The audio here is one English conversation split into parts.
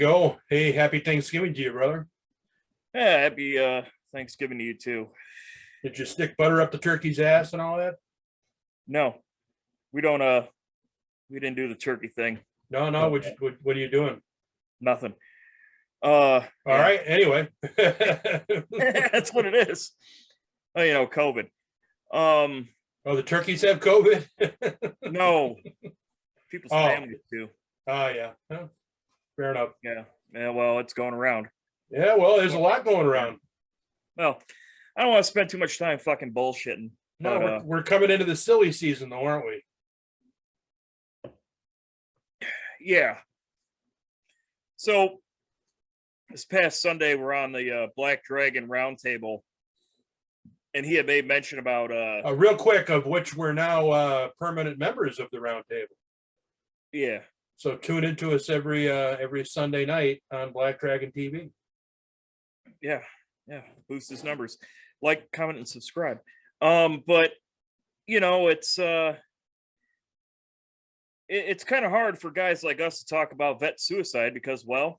go. Hey, happy Thanksgiving to you, brother. Yeah, happy Thanksgiving to you too. Did you stick butter up the turkey's ass and all that? No, we don't we didn't do the turkey thing. No, no. No, What are you doing? nothing. All Yeah. right. Anyway. That's what it is. Oh, COVID. Oh, the turkeys have COVID? No, people's Oh, families do. oh yeah. Oh, fair enough. Yeah. Yeah, well, it's going around. Yeah, well, there's a lot going around. Well, I don't want to spend too much time fucking bullshitting. No, But we're coming into the silly season though, aren't we? yeah. So this past Sunday we're on the Black Dragon Roundtable, and he had made mention about Real quick, of which we're now permanent members of the round table. yeah. So tune into us every Sunday night on Black Dragon TV. Yeah, boost his numbers. Like, comment, and subscribe. But it's kind of hard for guys like us to talk about vet suicide because, well,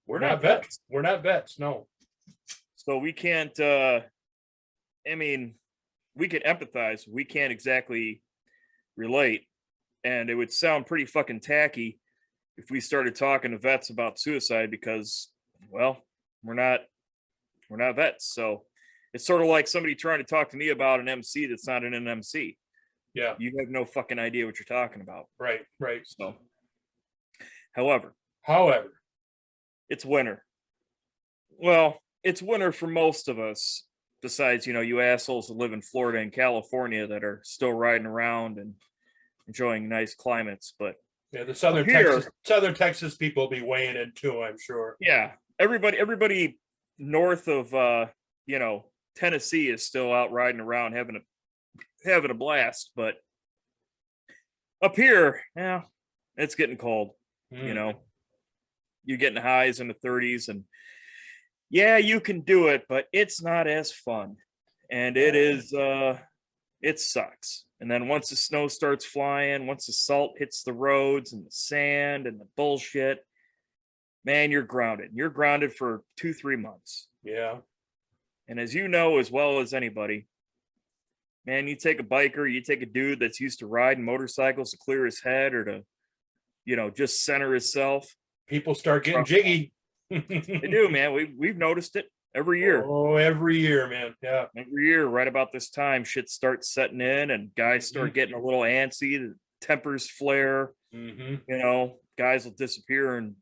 we're not vets. We're not vets, no. So we can't we can empathize, we can't exactly relate. And it would sound pretty fucking tacky if we started talking to vets about suicide because, well, we're not vets. So it's sort of like somebody trying to talk to me about an MC that's not an MC. Yeah. You have no fucking idea what you're talking about. Right. So, however, it's winter. Well, it's winter for most of us, besides, you assholes that live in Florida and California that are still riding around and enjoying nice climates. But yeah, the Southern Texas people will be weighing in too, I'm sure. Yeah. Everybody north of Tennessee is still out riding around having a blast, but up here, yeah, it's getting cold. You're getting highs in the 30s, and yeah, you can do it, but it's not as fun, and it sucks. And then once the snow starts flying, once the salt hits the roads and the sand and the bullshit, man, you're grounded for 2-3 months. Yeah. And as you know as well as anybody, man, you take a biker, you take a dude that's used to riding motorcycles to clear his head or to, just center himself. People start getting jiggy. They do, man. We've noticed it every year. Oh, every year, man. Yeah. Every year, right about this time, shit starts setting in and guys start getting a little antsy. The tempers flare. Guys will disappear and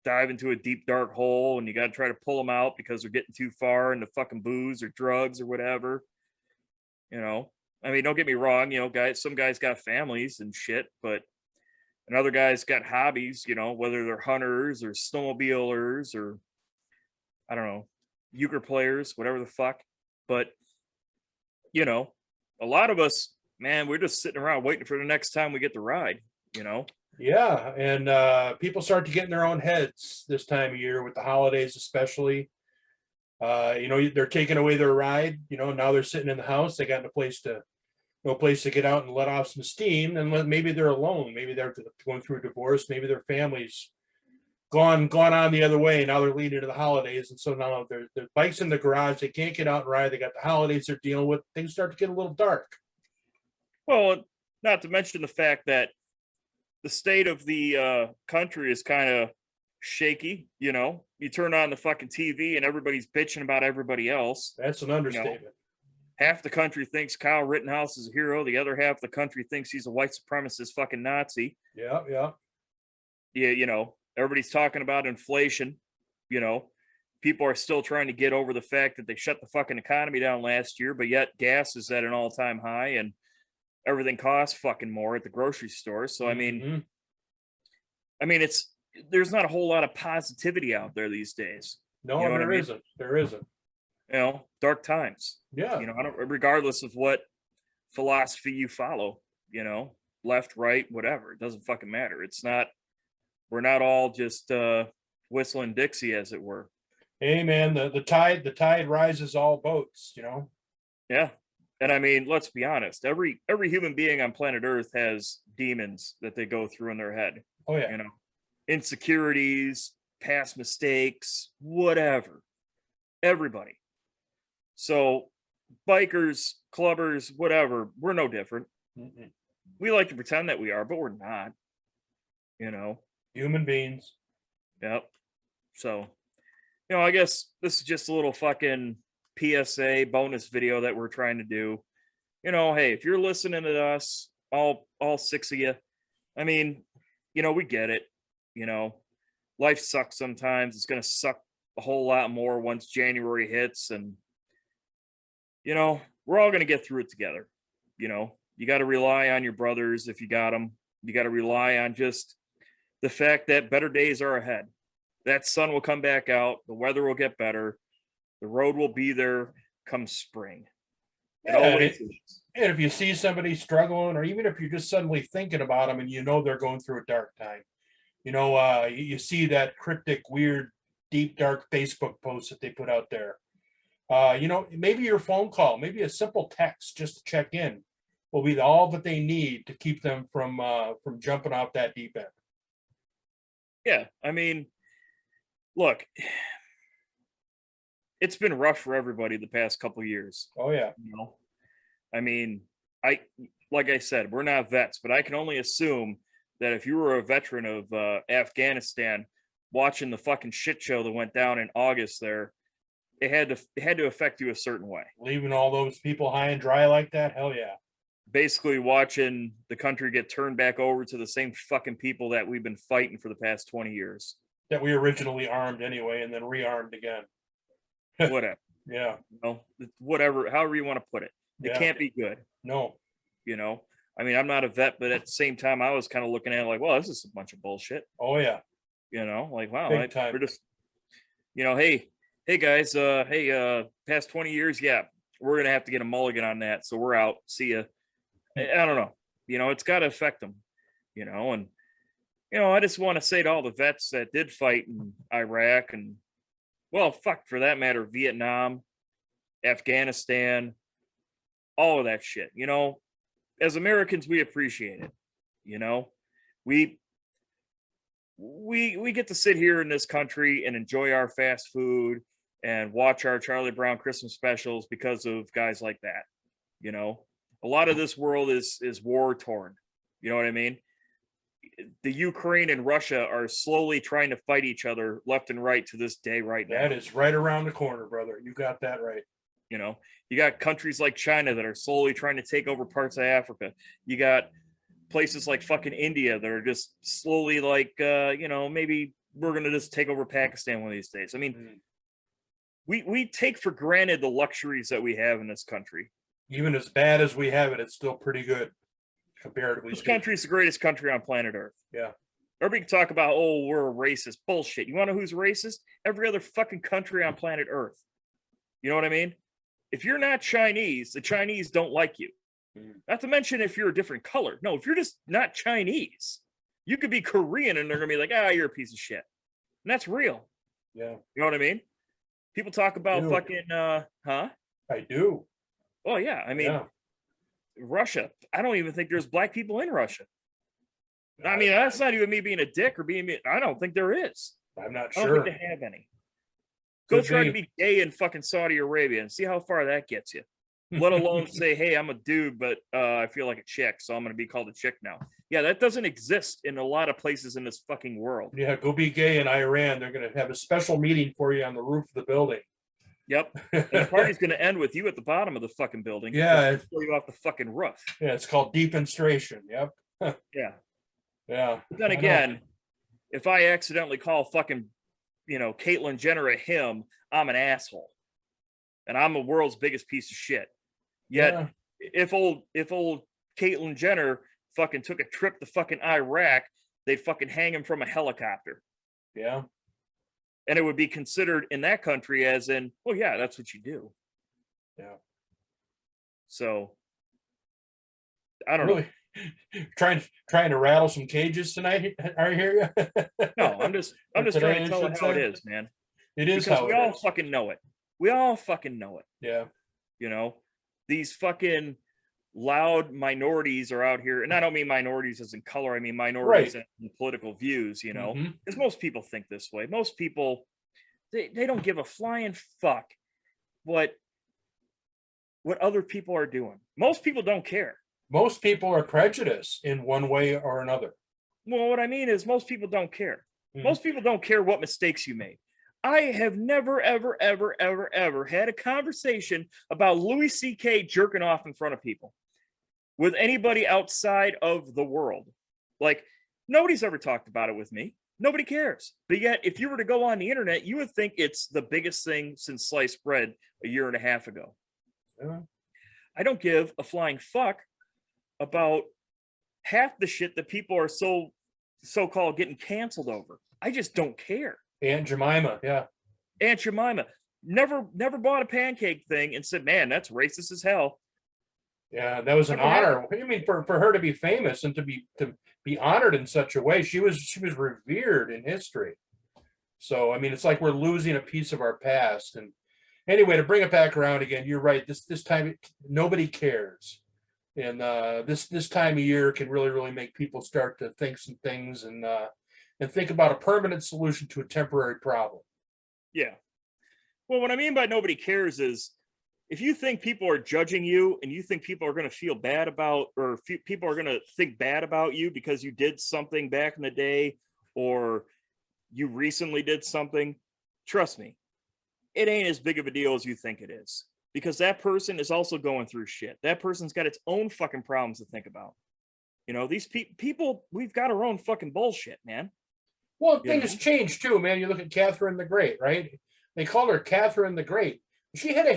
dive into a deep, dark hole, and you got to try to pull them out because they're getting too far into fucking booze or drugs or whatever. Don't get me wrong, some guys got families and shit, but another guy's got hobbies, whether they're hunters or snowmobilers or, I don't know, euchre players, whatever the fuck. But, a lot of us, man, we're just sitting around waiting for the next time we get to ride, Yeah, and people start to get in their own heads this time of year with the holidays, especially. They're taking away their ride. Now they're sitting in the house. They got no place to get out and let off some steam. And maybe they're alone. Maybe they're going through a divorce. Maybe their family's gone on the other way. Now they're leading to the holidays, and so now their bike's in the garage. They can't get out and ride. They got the holidays they're dealing with. Things start to get a little dark. Well, not to mention the fact that the state of the country is kind of shaky. You turn on the fucking TV and everybody's bitching about everybody else. That's an understatement. Half the country thinks Kyle Rittenhouse is a hero. The other half of the country thinks he's a white supremacist fucking Nazi. Yeah. Yeah, everybody's talking about inflation. People are still trying to get over the fact that they shut the fucking economy down last year, but yet gas is at an all-time high and everything costs fucking more at the grocery store. So there's not a whole lot of positivity out there these days. No, there isn't. There isn't. Dark times. Yeah. Regardless of what philosophy you follow, left, right, whatever, it doesn't fucking matter. We're not all just whistling Dixie, as it were. Hey man, the tide rises all boats, Yeah. And let's be honest, every human being on planet Earth has demons that they go through in their head. Oh yeah. Insecurities, past mistakes, whatever. Everybody. So bikers, clubbers, whatever, we're no different. Mm-mm. We like to pretend that we are, but we're not. You know. Human beings. Yep. So, I guess this is just a little fucking PSA bonus video that we're trying to do. Hey, if you're listening to us, all six of you, I mean, we get it. Life sucks sometimes. It's gonna suck a whole lot more once January hits, and we're all gonna get through it together. You got to rely on your brothers if you got them. You got to rely on just the fact that better days are ahead. That sun will come back out. The weather will get better. The road will be there come spring. It always is. And if you see somebody struggling, or even if you're just suddenly thinking about them and they're going through a dark time, you see that cryptic, weird, deep, dark Facebook post that they put out there. Maybe your phone call, maybe a simple text just to check in will be all that they need to keep them from jumping off that deep end. Yeah, I mean, look, it's been rough for everybody the past couple of years. Oh yeah. I mean, like I said, we're not vets, but I can only assume that if you were a veteran of Afghanistan watching the fucking shit show that went down in August there, it had to affect you a certain way. Leaving all those people high and dry like that, hell yeah. Basically watching the country get turned back over to the same fucking people that we've been fighting for the past 20 years. That we originally armed anyway and then rearmed again. Whatever. Yeah. Whatever, however you want to put it. It can't be good. No. I mean, I'm not a vet, but at the same time, I was kind of looking at it like, well, this is a bunch of bullshit. Oh yeah. Like, wow, we're just, hey guys, past 20 years, yeah, we're gonna have to get a mulligan on that. So we're out. See ya. I don't know. It's got to affect them. And I just want to say to all the vets that did fight in Iraq and, well, fuck, for that matter, Vietnam, Afghanistan, all of that shit. As Americans, we appreciate it. We get to sit here in this country and enjoy our fast food and watch our Charlie Brown Christmas specials because of guys like that. A lot of this world is war torn. You know what I mean? The Ukraine and Russia are slowly trying to fight each other left and right to this day right now. That is right around the corner, brother. You got that right. You got countries like China that are slowly trying to take over parts of Africa. You got places like fucking India that are just slowly like, maybe we're going to just take over Pakistan one of these days. I mean, we take for granted the luxuries that we have in this country. Even as bad as we have it, it's still pretty good comparatively. This country is the greatest country on planet Earth. Yeah. Everybody can talk about, oh, we're a racist. Bullshit. You want to know who's racist? Every other fucking country on planet Earth. You know what I mean? If you're not Chinese, the Chinese don't like you. Not to mention if you're a different color. No, if you're just not Chinese, you could be Korean and they're going to be like, you're a piece of shit. And that's real. Yeah. You know what I mean? People talk about fucking, huh? I do. Oh, yeah. I mean, Russia. I don't even think there's black people in Russia. I mean, that's not even me being a dick or being. I don't think there is. I'm not sure. I don't think they have any. Go try to be gay in fucking Saudi Arabia and see how far that gets you. Let alone say, hey, I'm a dude, but I feel like a chick, so I'm going to be called a chick now. Yeah, that doesn't exist in a lot of places in this fucking world. Yeah, go be gay in Iran. They're going to have a special meeting for you on the roof of the building. Yep. And the party's going to end with you at the bottom of the fucking building. Yeah. Pull you off the fucking roof. Yeah, it's called defenestration. Yep. Yeah. Yeah. But then again, if I accidentally call fucking, Caitlyn Jenner a him, I'm an asshole. And I'm the world's biggest piece of shit. Yet, if old Caitlyn Jenner fucking took a trip to fucking Iraq, they'd fucking hang him from a helicopter. Yeah. And it would be considered in that country as in, well, yeah, that's what you do. Yeah. So, I don't know. Trying to rattle some cages tonight. Are you here? No, I'm just trying to tell it how it is, man. It is because how we all fucking know it. We all fucking know it. Yeah. These fucking loud minorities are out here, and I don't mean minorities as in color, I mean minorities Right. in political views, you know, Hmm. because most people think this way. Most people, they don't give a flying fuck what other people are doing. Most people don't care. Most people are prejudiced in one way or another. Well, what I mean is most people don't care. Mhm. Most people don't care what mistakes you made. I have never, ever, ever, ever, ever had a conversation about Louis C.K. jerking off in front of people with anybody outside of the world. Like, nobody's ever talked about it with me. Nobody cares. But yet, if you were to go on the internet, you would think it's the biggest thing since sliced bread a year and a half ago. Yeah. I don't give a flying fuck about half the shit that people are so-called getting canceled over. I just don't care. Aunt Jemima, yeah. Aunt Jemima never bought a pancake thing and said, "Man, that's racist as hell." Yeah, that was an Never happened. honor. I mean, for her to be famous and to be honored in such a way, she was revered in history. So I mean, it's like we're losing a piece of our past. And anyway, to bring it back around again, you're right. This time nobody cares, and this time of year can really make people start to think some things and think about a permanent solution to a temporary problem. Yeah. Well, what I mean by nobody cares is if you think people are judging you and you think people are going to feel bad about, or people are going to think bad about you because you did something back in the day or you recently did something, trust me, it ain't as big of a deal as you think it is, because that person is also going through shit. That person's got its own fucking problems to think about. You know, these people, we've got our own fucking bullshit, man. Well, You things know? change too, man. You look at Catherine the Great, right? They called her Catherine the Great. She had a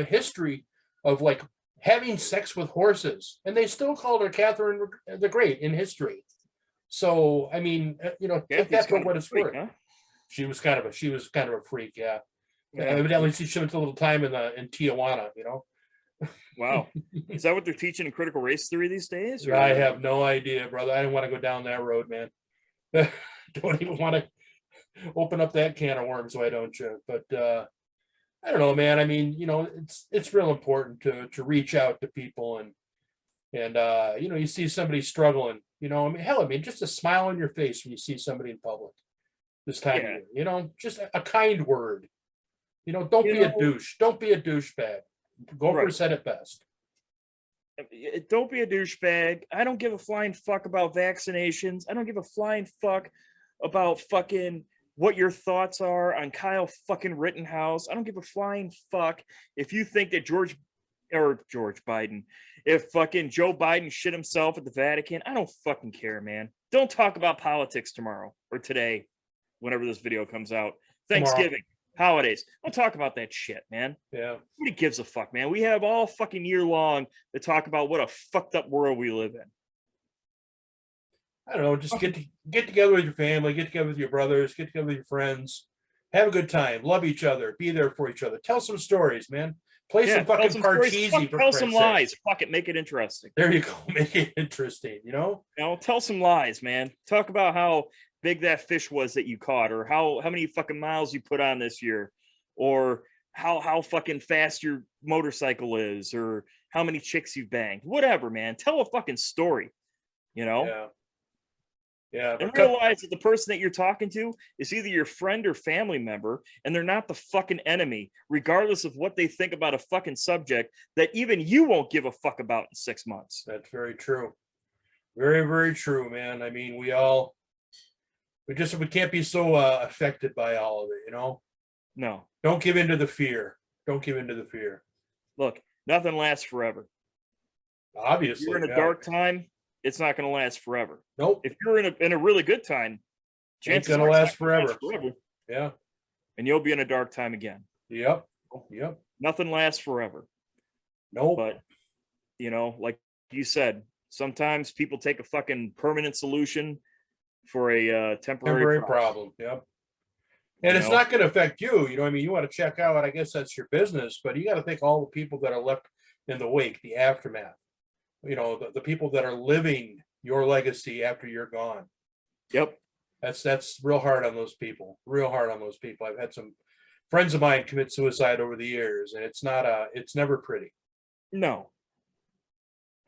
history of like having sex with horses, and they still called her Catherine the Great in history. So, I mean, take Kathy's that for kind of what a it's freak, worth. huh? She was kind of a freak, yeah. Yeah. Evidently, she spent a little time in Tijuana. Wow. Is that what they're teaching in critical race theory these days? I Or have no idea, brother. I don't want to go down that road, man. Don't even want to open up that can of worms, why don't you? But I don't know, man. I mean, it's real important to reach out to people and you see somebody struggling. I mean, hell, I mean, just a smile on your face when you see somebody in public this time of yeah, year. Just a kind word. Don't you be a know, douche. Don't be a douchebag. Gopher right. said it best. Don't be a douchebag. I don't give a flying fuck about vaccinations. I don't give a flying fuck about fucking what your thoughts are on Kyle fucking Rittenhouse. I don't give a flying fuck if you think that George Biden, if fucking Joe Biden shit himself at the Vatican. I don't fucking care, man. Don't talk about politics tomorrow or today, whenever this video comes out. Tomorrow. Thanksgiving, holidays. Don't talk about that shit, man. Yeah. Nobody gives a fuck, man. We have all fucking year long to talk about what a fucked up world we live in. I don't know. Just get together with your family, get together with your brothers, get together with your friends, have a good time, love each other, be there for each other, tell some stories, man. Play Yeah, some tell fucking some stories. Parcheesi Fuck, for tell some Christ's sake. lies. Fuck it, make it interesting. There you go. Make it interesting. Tell some lies, man. Talk about how big that fish was that you caught, or how many fucking miles you put on this year, or how fucking fast your motorcycle is, or how many chicks you've banged. Whatever, man. Tell a fucking story. Yeah. Yeah. And But realize that the person that you're talking to is either your friend or family member, and they're not the fucking enemy, regardless of what they think about a fucking subject that even you won't give a fuck about in 6 months. that's very true. Very, very true, man. I mean, we can't be so affected by all of it. No. Don't give in to the fear. Don't give in to the fear. Look, nothing lasts forever. If Obviously. you're in a Yeah. dark time, it's not going to last forever. Nope. If you're in a really good time, Ain't chances gonna are last it's not gonna forever. Yeah. and you'll be in a dark time again. Yep. Yep. Nothing lasts forever. Nope. But like you said, sometimes people take a fucking permanent solution for a temporary problem. Yep. And You it's know? not going to affect you. I mean, you want to check out, I guess that's your business, but you got to think all the people that are left in the wake, the aftermath, the people that are living your legacy after you're gone. Yep. That's real hard on those people. Real hard on those people. I've had some friends of mine commit suicide over the years, and it's never pretty. No.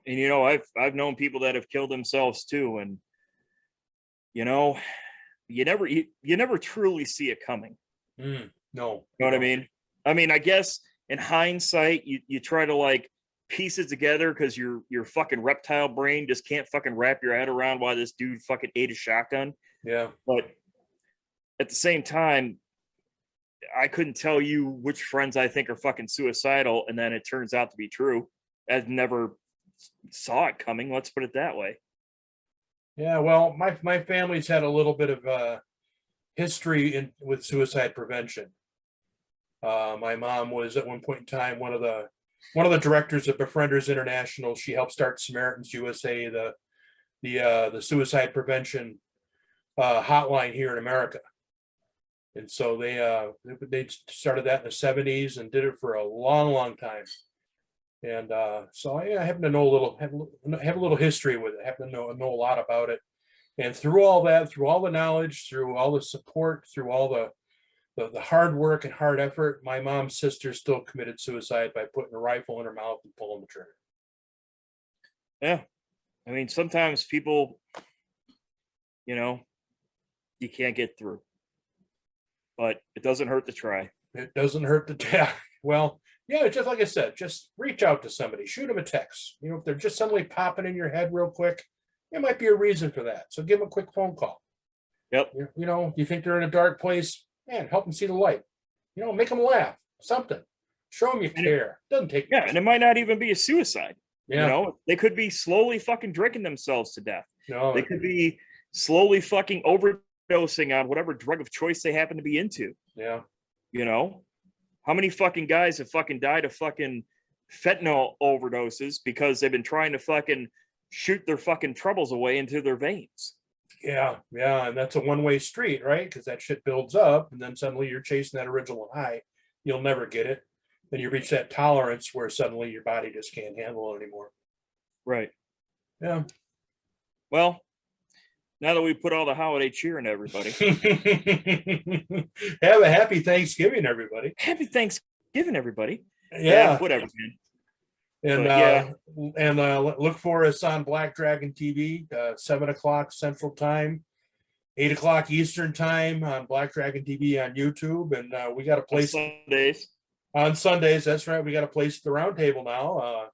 And I've known people that have killed themselves too, and you know, you never truly see it coming. No, You know what I mean? I mean, I guess in hindsight, you try to like piece it together because your fucking reptile brain just can't fucking wrap your head around why this dude fucking ate a shotgun. Yeah. But at the same time, I couldn't tell you which friends I think are fucking suicidal, and then it turns out to be true. I never saw it coming. Let's put it that way. Yeah, well, my family's had a little bit of history with suicide prevention. My mom was at one point in time one of the directors of Befrienders International. She helped start Samaritans USA, the suicide prevention hotline here in America. And so they started that in the 70s and did it for a long time. And so I happen to know have a little history with it. Happen to know a lot about it. And through all that, through all the knowledge, through all the support, through all the hard work and hard effort, my mom's sister still committed suicide by putting a rifle in her mouth and pulling the trigger. Yeah. I mean, sometimes people, you can't get through, but it doesn't hurt to try. It doesn't hurt to tell. Well, yeah, just like I said, just reach out to somebody, shoot them a text. If they're just suddenly popping in your head real quick, there might be a reason for that. So give them a quick phone call. Yep. You think they're in a dark place, man, help them see the light. Make them laugh, something. Show them you care. Doesn't take Yeah, much. and it might not even be a suicide. Yeah. They could be slowly fucking drinking themselves to death. No, They could be slowly fucking overdosing on whatever drug of choice they happen to be into. yeah. How many fucking guys have fucking died of fucking fentanyl overdoses because they've been trying to fucking shoot their fucking troubles away into their veins? Yeah, and that's a one-way street, right? Because that shit builds up, and then suddenly you're chasing that original high. You'll never get it. Then you reach that tolerance where suddenly your body just can't handle it anymore. Right. Yeah. Well, now that we put all the holiday cheer in everybody, have a happy Thanksgiving, everybody. happy Thanksgiving, everybody. Yeah. Whatever, man. And look for us on Black Dragon TV, 7:00 Central Time, 8:00 Eastern Time on Black Dragon TV on YouTube, and we got a place on Sundays. That's right. We got a place at the round table now.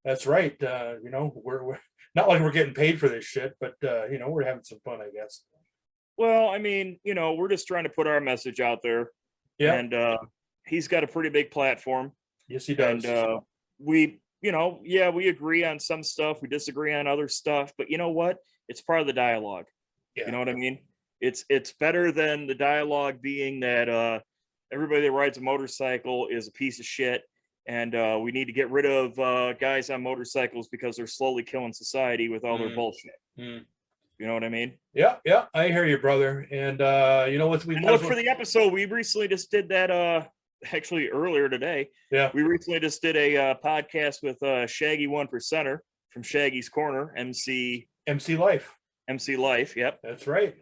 That's right. We're not like we're getting paid for this shit, but we're having some fun, I guess. Well, I mean, we're just trying to put our message out there. Yeah. And he's got a pretty big platform. Yes, he does. And we agree on some stuff, we disagree on other stuff, but you know what? It's part of the dialogue. Yeah. You know what I mean? It's better than the dialogue being that everybody that rides a motorcycle is a piece of shit, and we need to get rid of guys on motorcycles because they're slowly killing society with all their bullshit. You know what I mean? Yeah, I hear you, brother. And what we look for the episode. We recently just did that. Actually, earlier today. Yeah, we recently just did a podcast with Shaggy 1%er from Shaggy's Corner, MC Life. Yep, that's right.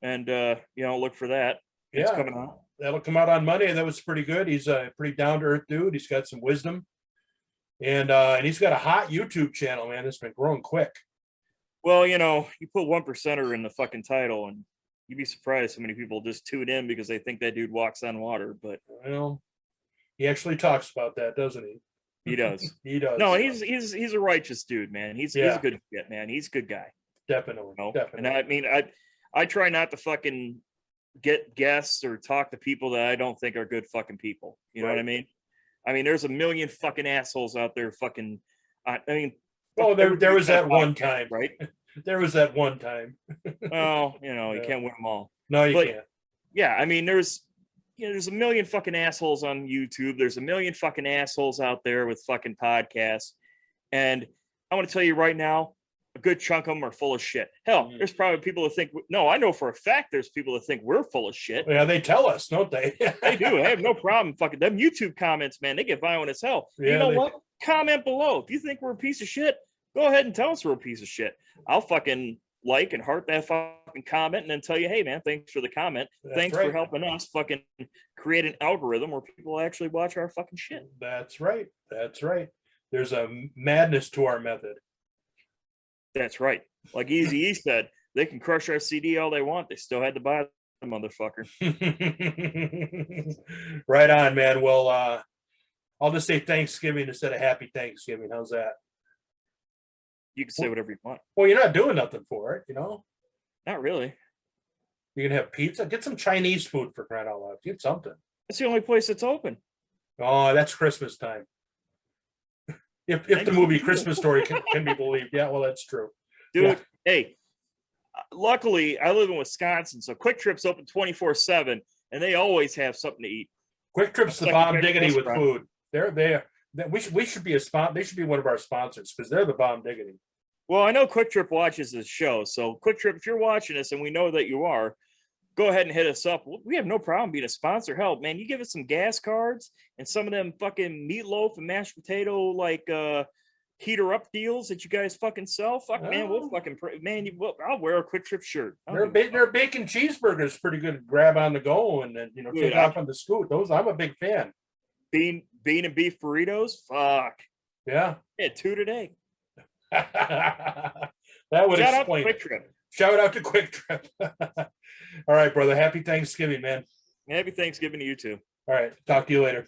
And look for that. Yeah, it's coming out. That'll come out on Monday. That was pretty good. He's a pretty down to earth dude. He's got some wisdom, and he's got a hot YouTube channel, man. It's been growing quick. Well, you put 1%er in the fucking title, and you'd be surprised how many people just tune in because they think that dude walks on water. But he actually talks about that, doesn't he? He does. He does. No, he's a righteous dude, man. He's a good shit, man. He's a good guy. Definitely. Definitely. And I mean, I try not to fucking get guests or talk to people that I don't think are good fucking people. You know what I mean? I mean, there's a million fucking assholes out there fucking. There was that one time, right? There was that one time. Well, you can't win them all. No, you can't. Yeah, I mean, there's a million fucking assholes on YouTube. There's a million fucking assholes out there with fucking podcasts. And I want to tell you right now, a good chunk of them are full of shit. Hell, there's probably people that think, no, I know for a fact there's people that think we're full of shit. Yeah, they tell us, don't they? They do. I have no problem fucking them YouTube comments, man. They get violent as hell. Yeah, you know what? Comment below. If you think we're a piece of shit, go ahead and tell us we're a piece of shit. I'll fucking like and heart that fucking comment and then tell you, hey man, thanks for the comment. Thanks for helping us fucking create an algorithm where people actually watch our fucking shit. That's right. There's a madness to our method. That's right. Like Easy E said, they can crush our CD all they want. They still had to buy the motherfucker. Right on, man. Well, I'll just say Thanksgiving instead of Happy Thanksgiving. How's that? You can say whatever you want. Well, you're not doing nothing for it, you know? Not really. You can have pizza. Get some Chinese food for crying out loud. Get something. That's the only place that's open. Oh, that's Christmas time. If the movie Christmas Story can be believed. Yeah, well, that's true. Dude, Yeah. hey, luckily I live in Wisconsin, so Quick Trip's open 24/7, and they always have something to eat. Quick Trip's the Like bomb a diggity with restaurant. food. They're there. We should be a spot. They should be one of our sponsors because they're the bomb diggity. Well, I know Quick Trip watches this show, so Quick Trip, if you're watching this, and we know that you are, go ahead and hit us up. We have no problem being a sponsor. Hell, man, you give us some gas cards and some of them fucking meatloaf and mashed potato like heater up deals that you guys fucking sell. Fuck, man, we'll fucking I'll wear a Quick Trip shirt. Their bacon cheeseburgers pretty good to grab on the go and then Dude, take off on the scoot. Those I'm a big fan. Bean and beef burritos. Fuck. Yeah. I had 2 today. That would Shout out to explain Quick it. Trip. Shout out to Quick Trip. All right, brother. Happy Thanksgiving, man. Happy Thanksgiving to you too. All right. Talk to you later.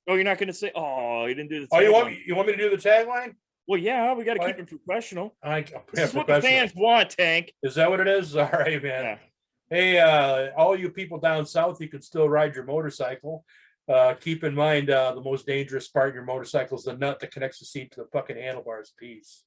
Oh, you're not going to say? Oh, you didn't do the. Oh, you tagline. want me to do the tagline? Well, yeah, we got to What? keep it professional. This This is what the fans want, Tank. Is that what it is? All right, man. Yeah. Hey, all you people down south, you can still ride your motorcycle. Keep in mind, the most dangerous part of your motorcycle is the nut that connects the seat to the fucking handlebars. Peace.